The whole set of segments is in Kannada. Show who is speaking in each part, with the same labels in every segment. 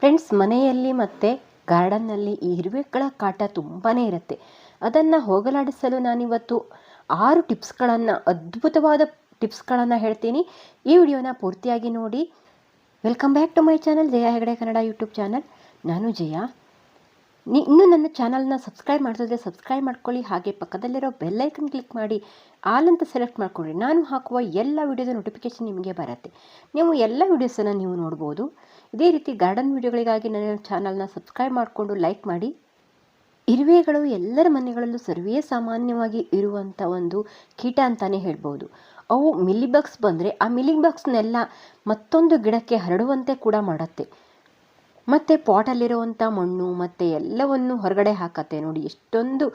Speaker 1: ಫ್ರೆಂಡ್ಸ್, ಮನೆಯಲ್ಲಿ ಮತ್ತು ಗಾರ್ಡನ್ನಲ್ಲಿ ಈ ಇರುವೆಗಳ ಕಾಟ ತುಂಬಾ ಇರುತ್ತೆ. ಅದನ್ನು ಹೋಗಲಾಡಿಸಲು ನಾನಿವತ್ತು 6 ಟಿಪ್ಸ್ಗಳನ್ನು, ಅದ್ಭುತವಾದ ಟಿಪ್ಸ್ಗಳನ್ನು ಹೇಳ್ತೀನಿ. ಈ ವಿಡಿಯೋನ ಪೂರ್ತಿಯಾಗಿ ನೋಡಿ. Welcome back to my channel, Jaya Hegde Kannada YouTube channel. ನಾನು ಜಯ. ಇನ್ನೂ ನನ್ನ ಚಾನಲ್ನ ಸಬ್ಸ್ಕ್ರೈಬ್ ಮಾಡಿದ್ರೆ ಸಬ್ಸ್ಕ್ರೈಬ್ ಮಾಡ್ಕೊಳ್ಳಿ. ಹಾಗೆ ಪಕ್ಕದಲ್ಲಿರೋ ಬೆಲ್ಲೈಕನ್ ಕ್ಲಿಕ್ ಮಾಡಿ ಆಲ್ ಅಂತ ಸೆಲೆಕ್ಟ್ ಮಾಡ್ಕೊಳ್ಳಿ. ನಾನು ಹಾಕುವ ಎಲ್ಲ ವಿಡಿಯೋದ ನೋಟಿಫಿಕೇಷನ್ ನಿಮಗೆ ಬರುತ್ತೆ. ನೀವು ಎಲ್ಲ ವಿಡಿಯೋಸನ್ನು ನೀವು ನೋಡ್ಬೋದು. ಇದೇ ರೀತಿ ಗಾರ್ಡನ್ ವಿಡಿಯೋಗಳಿಗಾಗಿ ನನ್ನ ಚಾನಲ್ನ ಸಬ್ಸ್ಕ್ರೈಬ್ ಮಾಡಿಕೊಂಡು ಲೈಕ್ ಮಾಡಿ. ಇರುವೆಗಳು ಎಲ್ಲರ ಮನೆಗಳಲ್ಲೂ ಸರ್ವೇ ಸಾಮಾನ್ಯವಾಗಿ ಇರುವಂಥ ಒಂದು ಕೀಟ ಅಂತಲೇ ಹೇಳ್ಬೋದು. ಅವು ಮಿಲಿಬಗ್ಸ್ ಬಂದರೆ ಆ ಮಿಲಿಬಗ್ಸ್ನೆಲ್ಲ ಮತ್ತೊಂದು ಗಿಡಕ್ಕೆ ಹರಡುವಂತೆ ಕೂಡ ಮಾಡುತ್ತೆ. ಮತ್ತು ಪಾಟಲ್ಲಿರುವಂಥ ಮಣ್ಣು ಮತ್ತು ಎಲ್ಲವನ್ನು ಹೊರಗಡೆ ಹಾಕತ್ತೆ. ನೋಡಿ, ಎಷ್ಟೊಂದು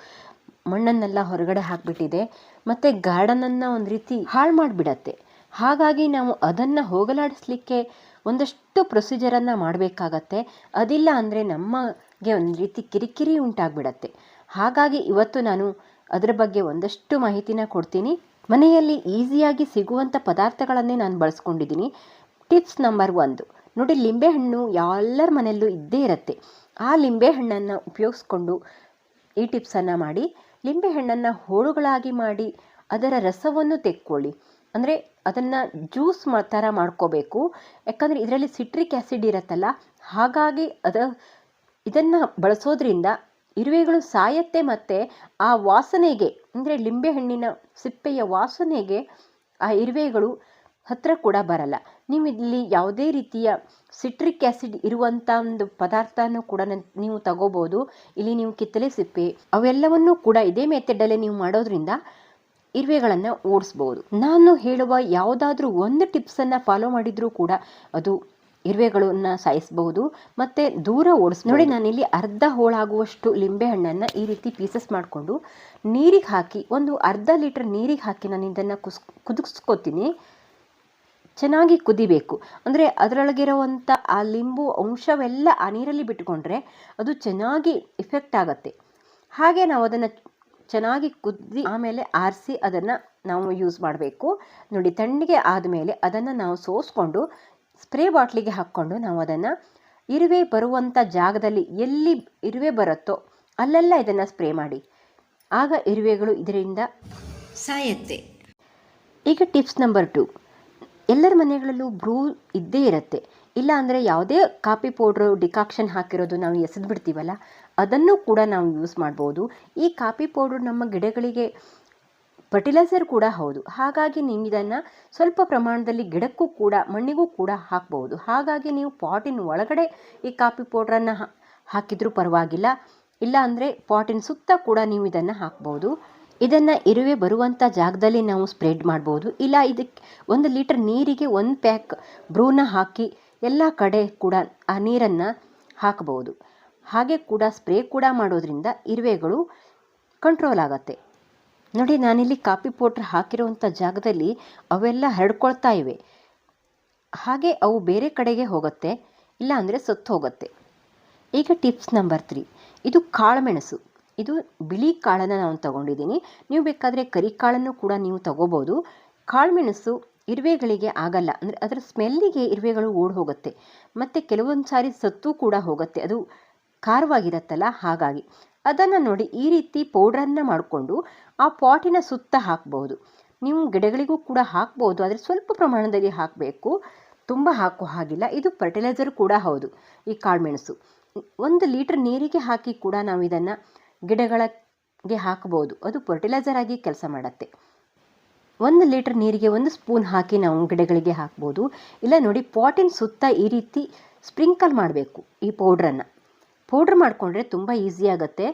Speaker 1: ಮಣ್ಣನ್ನೆಲ್ಲ ಹೊರಗಡೆ ಹಾಕಿಬಿಟ್ಟಿದೆ. ಮತ್ತು ಗಾರ್ಡನನ್ನು ಒಂದು ರೀತಿ ಹಾಳು ಮಾಡಿಬಿಡತ್ತೆ. ಹಾಗಾಗಿ ನಾವು ಅದನ್ನು ಹೋಗಲಾಡಿಸ್ಲಿಕ್ಕೆ ಒಂದಷ್ಟು ಪ್ರೊಸೀಜರನ್ನು ಮಾಡಬೇಕಾಗತ್ತೆ. ಅದಿಲ್ಲ ಅಂದರೆ ನಮಗೆ ಒಂದು ರೀತಿ ಕಿರಿಕಿರಿ ಉಂಟಾಗ್ಬಿಡತ್ತೆ. ಹಾಗಾಗಿ ಇವತ್ತು ನಾನು ಅದರ ಬಗ್ಗೆ ಒಂದಷ್ಟು ಮಾಹಿತಿನ ಕೊಡ್ತೀನಿ. ಮನೆಯಲ್ಲಿ ಈಸಿಯಾಗಿ ಸಿಗುವಂಥ ಪದಾರ್ಥಗಳನ್ನೇ ನಾನು ಬಳಸ್ಕೊಂಡಿದ್ದೀನಿ. ಟಿಪ್ಸ್ ನಂಬರ್ 1, ನೋಡಿ, ಲಿಂಬೆಹಣ್ಣು ಎಲ್ಲರ ಮನೆಯಲ್ಲೂ ಇದ್ದೇ ಇರುತ್ತೆ. ಆ ಲಿಂಬೆಹಣ್ಣನ್ನು ಉಪಯೋಗಿಸ್ಕೊಂಡು ಈ ಟಿಪ್ಸನ್ನು ಮಾಡಿ. ಲಿಂಬೆಹಣ್ಣನ್ನು ಹೋಳುಗಳಾಗಿ ಮಾಡಿ ಅದರ ರಸವನ್ನು ತೆಕ್ಕೊಳ್ಳಿ. ಅಂದರೆ ಅದನ್ನು ಜ್ಯೂಸ್ ಥರ ಮಾಡ್ಕೋಬೇಕು. ಯಾಕಂದರೆ ಇದರಲ್ಲಿ ಸಿಟ್ರಿಕ್ ಆ್ಯಸಿಡ್ ಇರುತ್ತಲ್ಲ, ಹಾಗಾಗಿ ಇದನ್ನು ಬಳಸೋದ್ರಿಂದ ಇರುವೆಗಳು ಸಾಯತ್ತೆ. ಮತ್ತು ಆ ವಾಸನೆಗೆ, ಅಂದರೆ ಲಿಂಬೆಹಣ್ಣಿನ ಸಿಪ್ಪೆಯ ವಾಸನೆಗೆ ಆ ಇರುವೆಗಳು ಹತ್ತಿರ ಕೂಡ ಬರಲ್ಲ. ನೀವು ಇಲ್ಲಿ ಯಾವುದೇ ರೀತಿಯ ಸಿಟ್ರಿಕ್ ಆ್ಯಸಿಡ್ ಇರುವಂಥ ಒಂದು ಪದಾರ್ಥನೂ ಕೂಡ ನೀವು ತಗೋಬೋದು. ಇಲ್ಲಿ ನೀವು ಕಿತ್ತಲೆ ಸಿಪ್ಪೆ ಅವೆಲ್ಲವನ್ನೂ ಕೂಡ ಇದೇ ಮೆಥಡಲ್ಲೇ ನೀವು ಮಾಡೋದ್ರಿಂದ ಇರುವೆಗಳನ್ನು ಓಡಿಸ್ಬೋದು. ನಾನು ಹೇಳುವ ಯಾವುದಾದ್ರೂ ಒಂದು ಟಿಪ್ಸನ್ನು ಫಾಲೋ ಮಾಡಿದರೂ ಕೂಡ ಅದು ಇರುವೆಗಳನ್ನು ಸಾಯಿಸಬಹುದು ಮತ್ತು ದೂರ ನೋಡಿ, ನಾನಿಲ್ಲಿ ಅರ್ಧ ಹೋಳಾಗುವಷ್ಟು ಲಿಂಬೆಹಣ್ಣನ್ನು ಈ ರೀತಿ ಪೀಸಸ್ ಮಾಡಿಕೊಂಡು ನೀರಿಗೆ ಹಾಕಿ, ಒಂದು ಅರ್ಧ ಲೀಟರ್ ನೀರಿಗೆ ಹಾಕಿ ನಾನು ಇದನ್ನು ಕುದಿಸ್ಕೋತೀನಿ. ಚೆನ್ನಾಗಿ ಕುದಿಬೇಕು. ಅಂದರೆ ಅದರೊಳಗಿರುವಂಥ ಆ ಲಿಂಬು ಅಂಶವೆಲ್ಲ ಆ ನೀರಲ್ಲಿ ಬಿಟ್ಕೊಂಡ್ರೆ ಅದು ಚೆನ್ನಾಗಿ ಇಫೆಕ್ಟ್ ಆಗುತ್ತೆ. ಹಾಗೆ ನಾವು ಅದನ್ನು ಚೆನ್ನಾಗಿ ಕುದಿ ಆಮೇಲೆ ಆರಿಸಿ ಅದನ್ನು ನಾವು ಯೂಸ್ ಮಾಡಬೇಕು. ನೋಡಿ, ತಣ್ಣಗೆ ಆದಮೇಲೆ ಅದನ್ನು ನಾವು ಸೋಸ್ಕೊಂಡು ಸ್ಪ್ರೇ ಬಾಟ್ಲಿಗೆ ಹಾಕ್ಕೊಂಡು ನಾವು ಅದನ್ನು ಇರುವೆ ಬರುವಂಥ ಜಾಗದಲ್ಲಿ, ಎಲ್ಲಿ ಇರುವೆ ಬರುತ್ತೋ ಅಲ್ಲೆಲ್ಲ ಇದನ್ನು ಸ್ಪ್ರೇ ಮಾಡಿ. ಆಗ ಇರುವೆಗಳು ಇದರಿಂದ ಸಾಯತ್ತೆ. ಈಗ ಟಿಪ್ಸ್ ನಂಬರ್ 2, ಎಲ್ಲರ ಮನೆಗಳಲ್ಲೂ ಬ್ರೂ ಇದ್ದೇ ಇರುತ್ತೆ. ಇಲ್ಲ ಅಂದರೆ ಯಾವುದೇ ಕಾಫಿ ಪೌಡ್ರು ಡಿಕಾಕ್ಷನ್ ಹಾಕಿರೋದು ನಾವು ಎಸೆದು ಬಿಡ್ತೀವಲ್ಲ, ಅದನ್ನು ಕೂಡ ನಾವು ಯೂಸ್ ಮಾಡ್ಬೋದು. ಈ ಕಾಫಿ ಪೌಡ್ರು ನಮ್ಮ ಗಿಡಗಳಿಗೆ ಫರ್ಟಿಲೈಸರ್ ಕೂಡ ಹೌದು. ಹಾಗಾಗಿ ನೀವು ಇದನ್ನು ಸ್ವಲ್ಪ ಪ್ರಮಾಣದಲ್ಲಿ ಗಿಡಕ್ಕೂ ಕೂಡ ಮಣ್ಣಿಗೂ ಕೂಡ ಹಾಕ್ಬೋದು. ಹಾಗಾಗಿ ನೀವು ಪಾಟಿನ ಒಳಗಡೆ ಈ ಕಾಫಿ ಪೌಡ್ರನ್ನು ಹಾಕಿದ್ರೂ ಪರವಾಗಿಲ್ಲ. ಇಲ್ಲ ಅಂದರೆ ಪಾಟಿನ ಸುತ್ತ ಕೂಡ ನೀವು ಇದನ್ನು ಹಾಕ್ಬೋದು. ಇದನ್ನು ಇರುವೆ ಬರುವಂಥ ಜಾಗದಲ್ಲಿ ನಾವು ಸ್ಪ್ರೆಡ್ ಮಾಡ್ಬೋದು. ಇಲ್ಲ ಇದಕ್ಕೆ 1 ಲೀಟರ್ ನೀರಿಗೆ 1 ಪ್ಯಾಕ್ ಬ್ರೂನ ಹಾಕಿ ಎಲ್ಲ ಕಡೆ ಕೂಡ ಆ ನೀರನ್ನು ಹಾಕಬಹುದು. ಹಾಗೆ ಕೂಡ ಸ್ಪ್ರೇ ಕೂಡ ಮಾಡೋದ್ರಿಂದ ಇರುವೆಗಳು ಕಂಟ್ರೋಲ್ ಆಗುತ್ತೆ. ನೋಡಿ, ನಾನಿಲ್ಲಿ ಕಾಫಿ ಪೌಡ್ರ್ ಹಾಕಿರುವಂಥ ಜಾಗದಲ್ಲಿ ಅವೆಲ್ಲ ಹರಡ್ಕೊಳ್ತಾ ಇವೆ. ಹಾಗೆ ಅವು ಬೇರೆ ಕಡೆಗೆ ಹೋಗುತ್ತೆ, ಇಲ್ಲ ಅಂದರೆ ಸತ್ತು ಹೋಗುತ್ತೆ. ಈಗ ಟಿಪ್ಸ್ ನಂಬರ್ 3, ಇದು ಕಾಳುಮೆಣಸು. ಇದು ಬಿಳಿ ಕಾಳನ್ನು ನಾನು ತಗೊಂಡಿದ್ದೀನಿ. ನೀವು ಬೇಕಾದರೆ ಕರಿ ಕಾಳನ್ನು ಕೂಡ ನೀವು ತಗೋಬೋದು. ಕಾಳುಮೆಣಸು ಇರುವೆಗಳಿಗೆ ಆಗಲ್ಲ, ಅಂದರೆ ಅದರ ಸ್ಮೆಲ್ಲಿಗೆ ಇರುವೆಗಳು ಓಡಿ ಹೋಗುತ್ತೆ. ಮತ್ತು ಕೆಲವೊಂದು ಸಾರಿ ಸತ್ತು ಕೂಡ ಹೋಗುತ್ತೆ, ಅದು ಖಾರವಾಗಿರುತ್ತಲ್ಲ. ಹಾಗಾಗಿ ಅದನ್ನು ನೋಡಿ, ಈ ರೀತಿ ಪೌಡ್ರನ್ನು ಮಾಡಿಕೊಂಡು ಆ ಪಾಟಿನ ಸುತ್ತ ಹಾಕ್ಬೋದು. ನೀವು ಗಿಡಗಳಿಗೂ ಕೂಡ ಹಾಕ್ಬೋದು, ಆದರೆ ಸ್ವಲ್ಪ ಪ್ರಮಾಣದಲ್ಲಿ ಹಾಕಬೇಕು, ತುಂಬ ಹಾಕೋ ಹಾಗಿಲ್ಲ. ಇದು ಫರ್ಟಿಲೈಸರ್ ಕೂಡ ಹೌದು. ಈ ಕಾಳುಮೆಣಸು 1 ಲೀಟರ್ ನೀರಿಗೆ ಹಾಕಿ ಕೂಡ ನಾವು ಇದನ್ನು ಗಿಡಗಳಿಗೆ ಹಾಕಬಹುದು. ಅದು ಫರ್ಟಿಲೈಸರ್ ಆಗಿ ಕೆಲಸ ಮಾಡುತ್ತೆ. 1 ಲೀಟರ್ ನೀರಿಗೆ 1 ಸ್ಪೂನ್ ಹಾಕಿ ನಾವು ಗಿಡಗಳಿಗೆ ಹಾಕ್ಬೋದು. ಇಲ್ಲ ನೋಡಿ, ಪಾಟಿನ ಸುತ್ತ ಈ ರೀತಿ ಸ್ಪ್ರಿಂಕಲ್ ಮಾಡಬೇಕು. ಈ ಪೌಡ್ರ್ ಮಾಡಿಕೊಂಡ್ರೆ ತುಂಬ ಈಸಿ ಆಗುತ್ತೆ.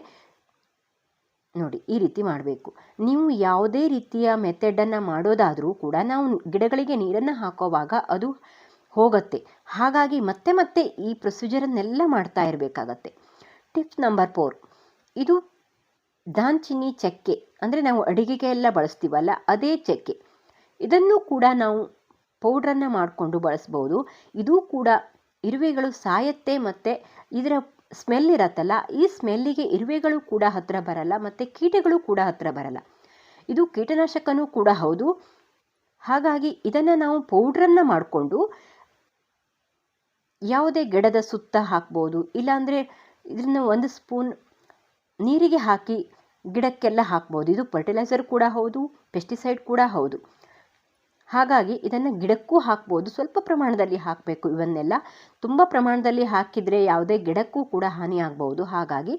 Speaker 1: ನೋಡಿ, ಈ ರೀತಿ ಮಾಡಬೇಕು. ನೀವು ಯಾವುದೇ ರೀತಿಯ ಮೆಥಡನ್ನು ಮಾಡೋದಾದರೂ ಕೂಡ ನಾವು ಗಿಡಗಳಿಗೆ ನೀರನ್ನು ಹಾಕೋವಾಗ ಅದು ಹೋಗುತ್ತೆ. ಹಾಗಾಗಿ ಮತ್ತೆ ಮತ್ತೆ ಈ ಪ್ರೊಸೀಜರನ್ನೆಲ್ಲ ಮಾಡ್ತಾ ಇರಬೇಕಾಗತ್ತೆ. ಟಿಪ್ಸ್ ನಂಬರ್ 4, ಇದು ದಾಲ್ಚಿನ್ನಿ ಚಕ್ಕೆ, ಅಂದರೆ ನಾವು ಅಡುಗೆಗೆ ಎಲ್ಲ ಬಳಸ್ತೀವಲ್ಲ ಅದೇ ಚಕ್ಕೆ. ಇದನ್ನು ಕೂಡ ನಾವು ಪೌಡ್ರನ್ನು ಮಾಡಿಕೊಂಡು ಬಳಸ್ಬೋದು. ಇದು ಕೂಡ ಇರುವೆಗಳು ಸಾಯತ್ತೆ. ಮತ್ತು ಇದರ ಸ್ಮೆಲ್ ಇರತ್ತಲ್ಲ, ಈ ಸ್ಮೆಲ್ಲಿಗೆ ಇರುವೆಗಳು ಕೂಡ ಹತ್ತಿರ ಬರಲ್ಲ ಮತ್ತು ಕೀಟಗಳು ಕೂಡ ಹತ್ತಿರ ಬರಲ್ಲ. ಇದು ಕೀಟನಾಶಕನೂ ಕೂಡ ಹೌದು. ಹಾಗಾಗಿ ಇದನ್ನು ನಾವು ಪೌಡ್ರನ್ನು ಮಾಡಿಕೊಂಡು ಯಾವುದೇ ಗಿಡದ ಸುತ್ತ ಹಾಕ್ಬೋದು, ಇಲ್ಲಾಂದರೆ ಇದನ್ನು ಒಂದು ಸ್ಪೂನ್ ನೀರಿಗೆ ಹಾಕಿ ಗಿಡಕ್ಕೆಲ್ಲ ಹಾಕ್ಬೋದು. ಇದು ಫರ್ಟಿಲೈಸರ್ ಕೂಡ ಹೌದು, ಪೆಸ್ಟಿಸೈಡ್ ಕೂಡ ಹೌದು. ಹಾಗಾಗಿ ಇದನ್ನು ಗಿಡಕ್ಕೂ ಹಾಕ್ಬೋದು. ಸ್ವಲ್ಪ ಪ್ರಮಾಣದಲ್ಲಿ ಹಾಕಬೇಕು. ಇವನ್ನೆಲ್ಲ ತುಂಬ ಪ್ರಮಾಣದಲ್ಲಿ ಹಾಕಿದರೆ ಯಾವುದೇ ಗಿಡಕ್ಕೂ ಕೂಡ ಹಾನಿ ಆಗ್ಬೋದು. ಹಾಗಾಗಿ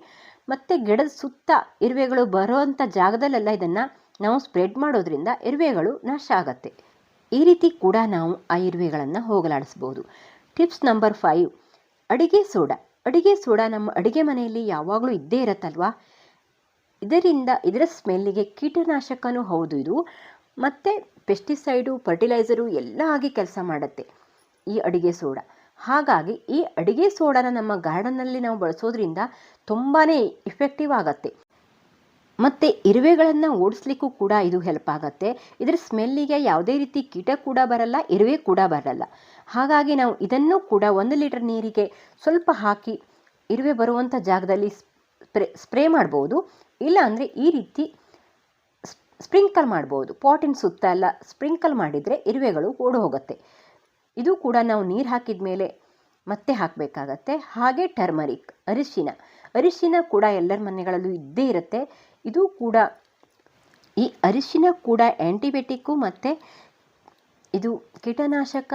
Speaker 1: ಮತ್ತೆ ಗಿಡದ ಸುತ್ತ ಇರುವೆಗಳು ಬರುವಂಥ ಜಾಗದಲ್ಲೆಲ್ಲ ಇದನ್ನು ನಾವು ಸ್ಪ್ರೆಡ್ ಮಾಡೋದ್ರಿಂದ ಇರುವೆಗಳು ನಾಶ ಆಗತ್ತೆ. ಈ ರೀತಿ ಕೂಡ ನಾವು ಆ ಇರುವೆಗಳನ್ನು ಹೋಗಲಾಡಿಸ್ಬೋದು. ಟಿಪ್ಸ್ ನಂಬರ್ 5, ಅಡಿಗೆ ಸೋಡಾ. ಅಡಿಗೆ ಸೋಡಾ ನಮ್ಮ ಅಡಿಗೆ ಮನೆಯಲ್ಲಿ ಯಾವಾಗಲೂ ಇದ್ದೇ ಇರತ್ತಲ್ವಾ. ಇದರ ಸ್ಮೆಲ್ಲಿಗೆ ಕೀಟನಾಶಕನೂ ಹೌದು ಇದು, ಮತ್ತು ಪೆಸ್ಟಿಸೈಡು, ಫರ್ಟಿಲೈಸರು ಎಲ್ಲ ಆಗಿ ಕೆಲಸ ಮಾಡುತ್ತೆ ಈ ಅಡಿಗೆ ಸೋಡಾ. ಹಾಗಾಗಿ ಈ ಅಡಿಗೆ ಸೋಡಾನ ನಮ್ಮ ಗಾರ್ಡನ್ನಲ್ಲಿ ನಾವು ಬಳಸೋದ್ರಿಂದ ತುಂಬಾ ಇಫೆಕ್ಟಿವ್ ಆಗತ್ತೆ. ಮತ್ತು ಇರುವೆಗಳನ್ನು ಓಡಿಸ್ಲಿಕ್ಕೂ ಕೂಡ ಇದು ಹೆಲ್ಪ್ ಆಗುತ್ತೆ. ಇದರ ಸ್ಮೆಲ್ಲಿಗೆ ಯಾವುದೇ ರೀತಿ ಕೀಟ ಕೂಡ ಬರಲ್ಲ, ಇರುವೆ ಕೂಡ ಬರಲ್ಲ. ಹಾಗಾಗಿ ನಾವು ಇದನ್ನು ಕೂಡ 1 ಲೀಟರ್ ನೀರಿಗೆ ಸ್ವಲ್ಪ ಹಾಕಿ ಇರುವೆ ಬರುವಂಥ ಜಾಗದಲ್ಲಿ ಸ್ಪ್ರೇ ಮಾಡ್ಬೋದು. ಇಲ್ಲಾಂದರೆ ಈ ರೀತಿ ಸ್ಪ್ರಿಂಕಲ್ ಮಾಡ್ಬೋದು. ಪಾಟಿನ ಸುತ್ತ ಎಲ್ಲ ಸ್ಪ್ರಿಂಕಲ್ ಮಾಡಿದರೆ ಇರುವೆಗಳು ಓಡಿ ಹೋಗುತ್ತೆ. ಇದು ಕೂಡ ನಾವು ನೀರು ಹಾಕಿದ ಮೇಲೆ ಮತ್ತೆ ಹಾಕಬೇಕಾಗತ್ತೆ. ಹಾಗೆ ಟರ್ಮರಿಕ್, ಅರಿಶಿನ ಕೂಡ ಎಲ್ಲರ ಮನೆಗಳಲ್ಲೂ ಇದ್ದೇ ಇರುತ್ತೆ. ಇದು ಕೂಡ, ಈ ಅರಿಶಿನ ಕೂಡ ಆ್ಯಂಟಿಬಯೋಟಿಕ್ಕು ಮತ್ತು ಇದು ಕೀಟನಾಶಕ,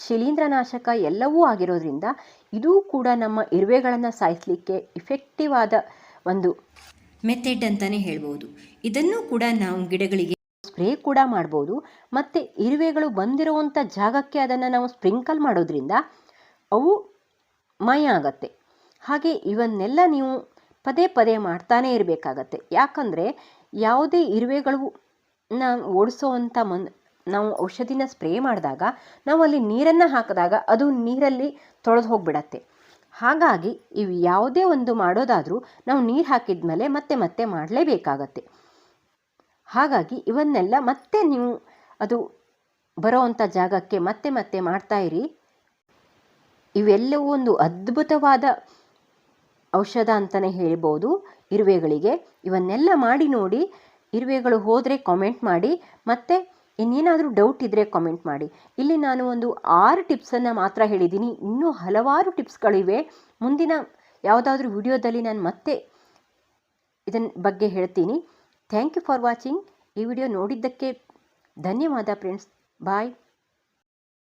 Speaker 1: ಶಿಲೀಂಧ್ರನಾಶಕ ಎಲ್ಲವೂ ಆಗಿರೋದ್ರಿಂದ ಇದೂ ಕೂಡ ನಮ್ಮ ಇರುವೆಗಳನ್ನು ಸಾಯಿಸಲಿಕ್ಕೆ ಇಫೆಕ್ಟಿವ್ ಆದ ಒಂದು ಮೆಥಡ್ ಅಂತಲೇ ಹೇಳ್ಬೋದು. ಇದನ್ನು ಕೂಡ ನಾವು ಗಿಡಗಳಿಗೆ ಸ್ಪ್ರೇ ಕೂಡ ಮಾಡ್ಬೋದು. ಮತ್ತು ಇರುವೆಗಳು ಬಂದಿರುವಂಥ ಜಾಗಕ್ಕೆ ಅದನ್ನು ನಾವು ಸ್ಪ್ರಿಂಕಲ್ ಮಾಡೋದ್ರಿಂದ ಅವು ಮಾಯ ಆಗತ್ತೆ. ಹಾಗೆ ಇವನ್ನೆಲ್ಲ ನೀವು ಪದೇ ಪದೇ ಮಾಡ್ತಾನೇ ಇರಬೇಕಾಗತ್ತೆ. ಯಾಕಂದರೆ ಯಾವುದೇ ಇರುವೆಗಳು ಓಡಿಸೋವಂಥ ನಾವು ಔಷಧಿನ ಸ್ಪ್ರೇ ಮಾಡಿದಾಗ ನಾವು ಅಲ್ಲಿ ನೀರನ್ನು ಹಾಕಿದಾಗ ಅದು ನೀರಲ್ಲಿ ತೊಳೆದು ಹೋಗಿಬಿಡತ್ತೆ. ಹಾಗಾಗಿ ಇವು ಯಾವುದೇ ಒಂದು ಮಾಡೋದಾದರೂ ನಾವು ನೀರು ಹಾಕಿದ ಮೇಲೆ ಮತ್ತೆ ಮತ್ತೆ ಮಾಡಲೇಬೇಕಾಗತ್ತೆ. ಹಾಗಾಗಿ ಇವನ್ನೆಲ್ಲ ಮತ್ತೆ ನೀವು ಅದು ಬರೋವಂಥ ಜಾಗಕ್ಕೆ ಮತ್ತೆ ಮತ್ತೆ ಮಾಡ್ತಾಯಿರಿ. ಇವೆಲ್ಲವೂ ಒಂದು ಅದ್ಭುತವಾದ ಔಷಧ ಅಂತಲೇ ಹೇಳ್ಬೋದು ಇರುವೆಗಳಿಗೆ. ಇವನ್ನೆಲ್ಲ ಮಾಡಿ ನೋಡಿ. ಇರುವೆಗಳು ಹೋದರೆ ಕಾಮೆಂಟ್ ಮಾಡಿ, ಮತ್ತು ಇನ್ನೇನಾದರೂ ಡೌಟ್ ಇದ್ದರೆ ಕಾಮೆಂಟ್ ಮಾಡಿ. ಇಲ್ಲಿ ನಾನು ಒಂದು 6 ಟಿಪ್ಸನ್ನು ಮಾತ್ರ ಹೇಳಿದ್ದೀನಿ. ಇನ್ನೂ ಹಲವಾರು ಟಿಪ್ಸ್ಗಳಿವೆ. ಮುಂದಿನ ಯಾವುದಾದ್ರೂ ವಿಡಿಯೋದಲ್ಲಿ ನಾನು ಮತ್ತೆ ಇದನ್ನ ಬಗ್ಗೆ ಹೇಳ್ತೀನಿ. Thank you for watching. ಈ ವಿಡಿಯೋ ನೋಡಿದ್ದಕ್ಕೆ ಧನ್ಯವಾದ ಫ್ರೆಂಡ್ಸ್. ಬಾಯ್.